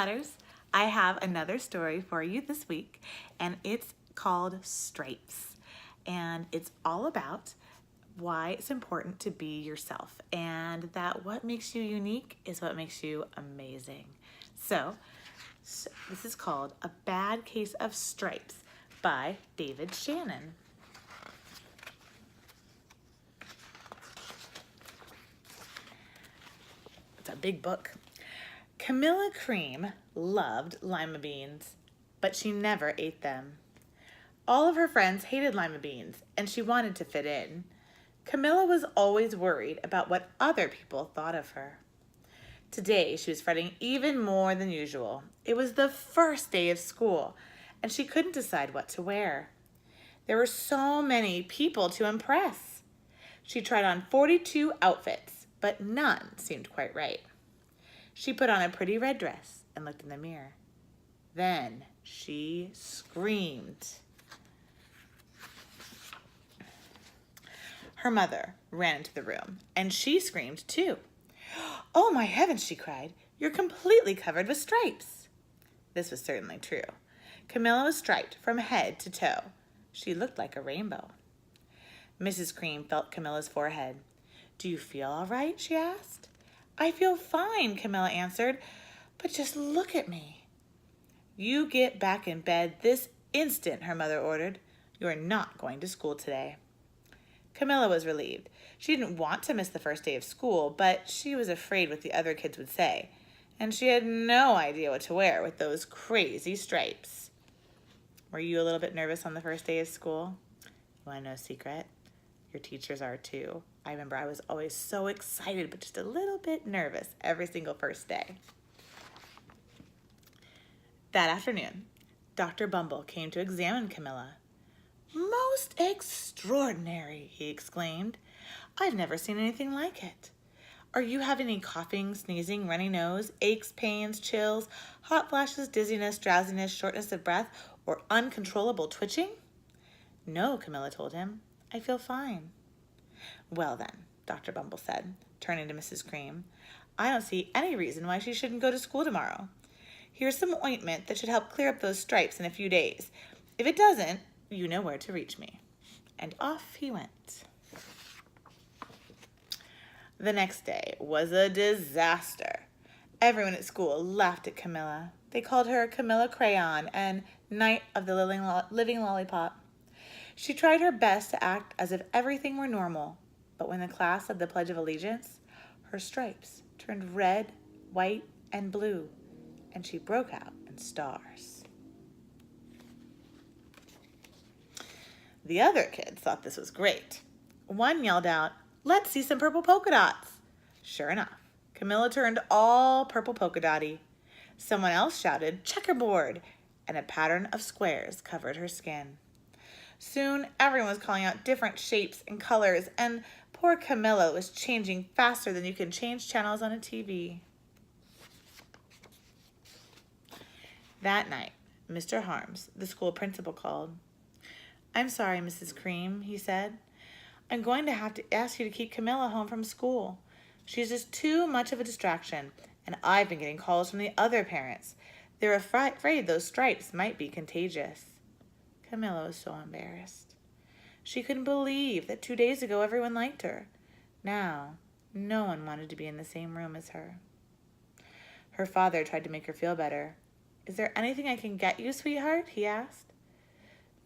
Otters. I have another story for you this week, and it's called Stripes. And it's all about why it's important to be yourself, and that what makes you unique is what makes you amazing. So this is called A Bad Case of Stripes by David Shannon. It's a big book. Camilla Cream loved lima beans, but she never ate them. All of her friends hated lima beans, and she wanted to fit in. Camilla was always worried about what other people thought of her. Today, she was fretting even more than usual. It was the first day of school, and she couldn't decide what to wear. There were so many people to impress. She tried on 42 outfits, but none seemed quite right. She put on a pretty red dress and looked in the mirror. Then she screamed. Her mother ran into the room, and she screamed too. "Oh, my heavens," she cried. "You're completely covered with stripes." This was certainly true. Camilla was striped from head to toe. She looked like a rainbow. Mrs. Cream felt Camilla's forehead. "Do you feel all right?" she asked. "I feel fine," Camilla answered, "but just look at me." "You get back in bed this instant," her mother ordered. "You're not going to school today." Camilla was relieved. She didn't want to miss the first day of school, but she was afraid what the other kids would say, and she had no idea what to wear with those crazy stripes. Were you a little bit nervous on the first day of school? You want to know a secret? Your teachers are too. I remember I was always so excited, but just a little bit nervous every single first day. That afternoon, Dr. Bumble came to examine Camilla. "Most extraordinary," he exclaimed. "I've never seen anything like it. Are you having any coughing, sneezing, runny nose, aches, pains, chills, hot flashes, dizziness, drowsiness, shortness of breath, or uncontrollable twitching?" "No," Camilla told him. "I feel fine." "Well then," Dr. Bumble said, turning to Mrs. Cream, "I don't see any reason why she shouldn't go to school tomorrow. Here's some ointment that should help clear up those stripes in a few days. If it doesn't, you know where to reach me." And off he went. The next day was a disaster. Everyone at school laughed at Camilla. They called her Camilla Crayon and Knight of the Living Lollipop. She tried her best to act as if everything were normal, but when the class said the Pledge of Allegiance, her stripes turned red, white, and blue, and she broke out in stars. The other kids thought this was great. One yelled out, "Let's see some purple polka dots." Sure enough, Camilla turned all purple polka dotty. Someone else shouted, "Checkerboard," and a pattern of squares covered her skin. Soon, everyone was calling out different shapes and colors, and poor Camilla was changing faster than you can change channels on a TV. That night, Mr. Harms, the school principal, called. "I'm sorry, Mrs. Cream," he said. "I'm going to have to ask you to keep Camilla home from school. She's just too much of a distraction, and I've been getting calls from the other parents. They're afraid those stripes might be contagious." Camilla was so embarrassed. She couldn't believe that 2 days ago everyone liked her. Now, no one wanted to be in the same room as her. Her father tried to make her feel better. "Is there anything I can get you, sweetheart?" he asked.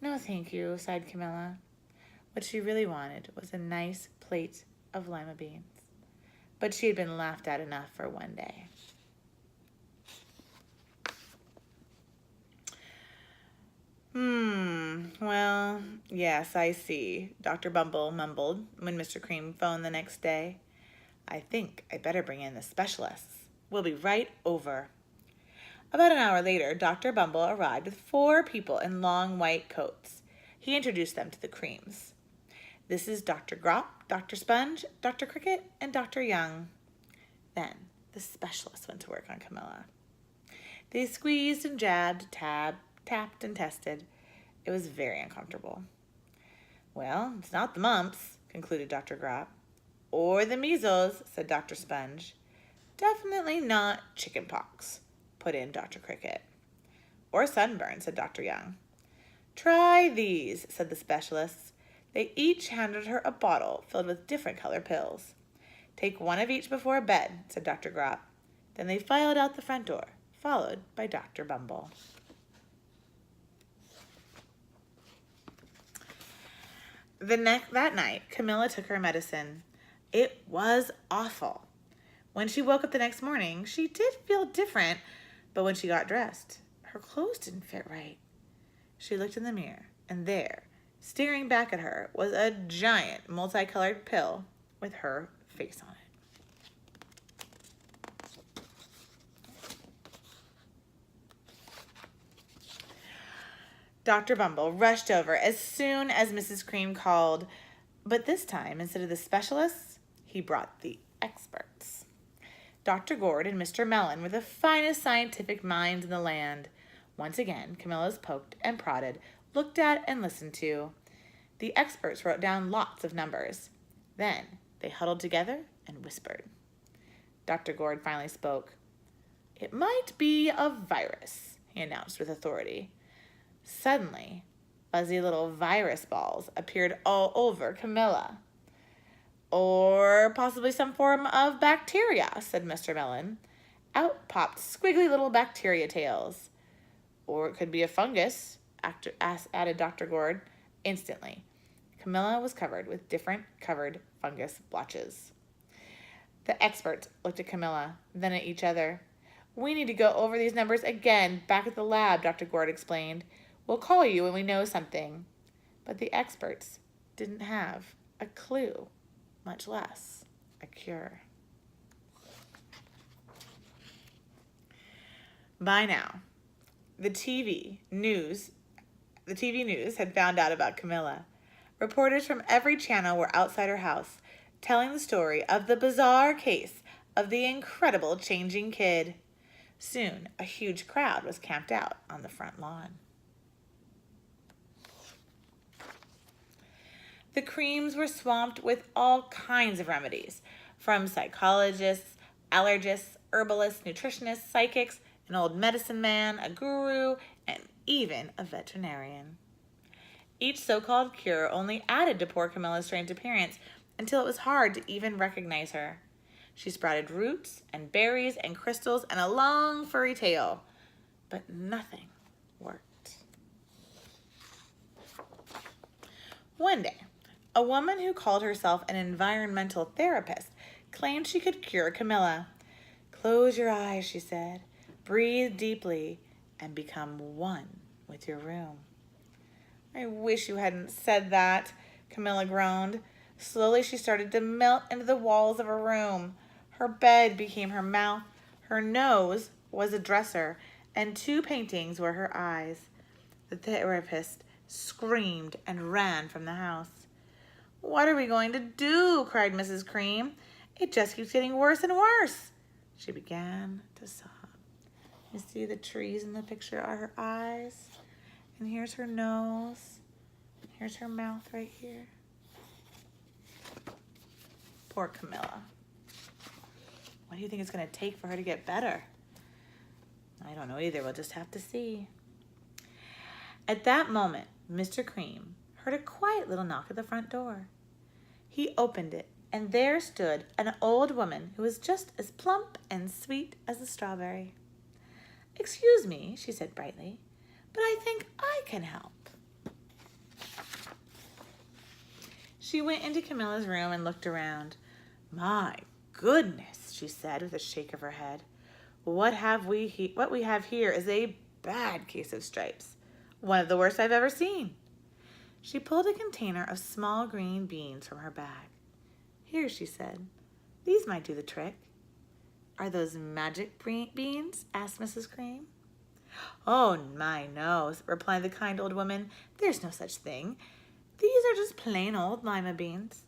"No, thank you," sighed Camilla. What she really wanted was a nice plate of lima beans. But she had been laughed at enough for one day. Well, yes, I see," Dr. Bumble mumbled when Mr. Cream phoned the next day. "I think I better bring in the specialists. We'll be right over." About an hour later, Dr. Bumble arrived with 4 people in long white coats. He introduced them to the Creams. "This is Dr. Grop, Dr. Sponge, Dr. Cricket, and Dr. Young." Then the specialists went to work on Camilla. They squeezed and jabbed, tapped, and tested. It was very uncomfortable. "Well, it's not the mumps," concluded Dr. Grop. "Or the measles," said Dr. Sponge. "Definitely not chicken pox," put in Dr. Cricket. Or sunburn, said Dr. Young. Try these, said the specialists. They each handed her a bottle filled with different colored pills. Take one of each before bed, said Dr. Grop. Then they filed out the front door, followed by Dr. Bumble. That night, Camilla took her medicine. It was awful. When she woke up the next morning, she did feel different, but when she got dressed, her clothes didn't fit right. She looked in the mirror, and there, staring back at her, was a giant multicolored pill with her face on it. Dr. Bumble rushed over as soon as Mrs. Cream called, but this time, instead of the specialists, he brought the experts. Dr. Gord and Mr. Mellon were the finest scientific minds in the land. Once again, Camilla was poked and prodded, looked at and listened to. The experts wrote down lots of numbers. Then they huddled together and whispered. Dr. Gord finally spoke. It might be a virus, he announced with authority. Suddenly, fuzzy little virus balls appeared all over Camilla. Or possibly some form of bacteria, said Mr. Mellon. Out popped squiggly little bacteria tails. Or it could be a fungus, added Dr. Gord. Instantly, Camilla was covered with different covered fungus blotches. The experts looked at Camilla, then at each other. We need to go over these numbers again back at the lab, Dr. Gord explained. We'll call you when we know something. But the experts didn't have a clue, much less a cure. By now, the TV news had found out about Camilla. Reporters from every channel were outside her house, telling the story of the bizarre case of the incredible changing kid. Soon, a huge crowd was camped out on the front lawn. The Creams were swamped with all kinds of remedies, from psychologists, allergists, herbalists, nutritionists, psychics, an old medicine man, a guru, and even a veterinarian. Each so-called cure only added to poor Camilla's strange appearance until it was hard to even recognize her. She sprouted roots and berries and crystals and a long furry tail, but nothing worked. One day, a woman who called herself an environmental therapist claimed she could cure Camilla. Close your eyes, she said. Breathe deeply and become one with your room. I wish you hadn't said that, Camilla groaned. Slowly she started to melt into the walls of her room. Her bed became her mouth, her nose was a dresser, and 2 paintings were her eyes. The therapist screamed and ran from the house. What are we going to do? Cried Mrs. Cream. It just keeps getting worse and worse. She began to sob. You see the trees in the picture are her eyes. And here's her nose. Here's her mouth right here. Poor Camilla. What do you think it's going to take for her to get better? I don't know either. We'll just have to see. At that moment, Mr. Cream heard a quiet little knock at the front door. He opened it, and there stood an old woman who was just as plump and sweet as a strawberry. Excuse me, she said brightly, but I think I can help. She went into Camilla's room and looked around. My goodness, she said with a shake of her head. What we have here is a bad case of stripes. One of the worst I've ever seen. She pulled a container of small green beans from her bag. Here, she said, these might do the trick. Are those magic beans? Asked Mrs. Cream. Oh, my, no, replied the kind old woman. There's no such thing. These are just plain old lima beans.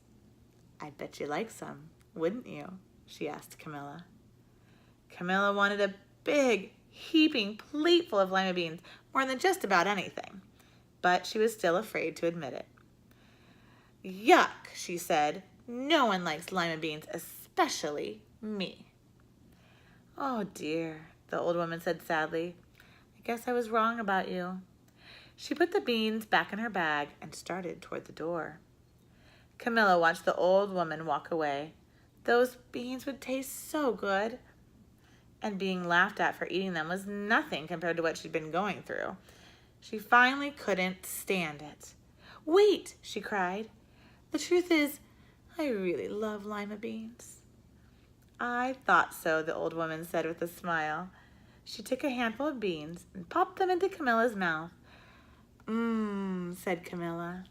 I'd bet you like some, wouldn't you? She asked Camilla. Camilla wanted a big, heaping plateful of lima beans, more than just about anything. But she was still afraid to admit it. Yuck, she said. No one likes lima beans, especially me. Oh dear, the old woman said sadly. I guess I was wrong about you. She put the beans back in her bag and started toward the door. Camilla watched the old woman walk away. Those beans would taste so good. And being laughed at for eating them was nothing compared to what she'd been going through. She finally couldn't stand it. Wait, she cried. The truth is, I really love lima beans. I thought so, the old woman said with a smile. She took a handful of beans and popped them into Camilla's mouth. Mmm, said Camilla.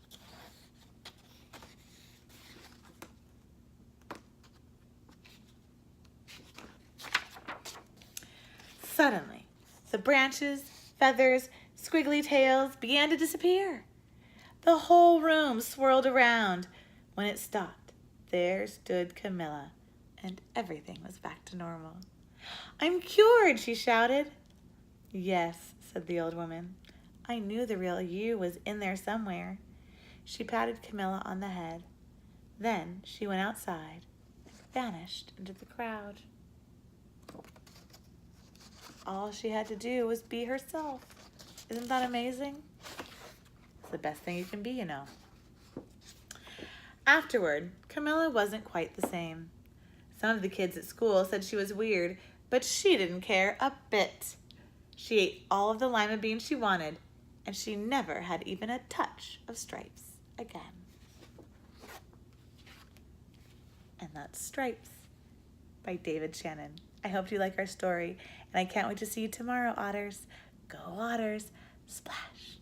Suddenly, the branches, feathers, squiggly tails began to disappear. The whole room swirled around. When it stopped, there stood Camilla, and everything was back to normal. I'm cured, she shouted. Yes, said the old woman. I knew the real you was in there somewhere. She patted Camilla on the head. Then she went outside and vanished into the crowd. All she had to do was be herself. Isn't that amazing? It's the best thing you can be, you know. Afterward, Camilla wasn't quite the same. Some of the kids at school said she was weird, but she didn't care a bit. She ate all of the lima beans she wanted, and she never had even a touch of stripes again. And that's Stripes by David Shannon. I hope you like our story, and I can't wait to see you tomorrow, Otters. Go Otters, splash.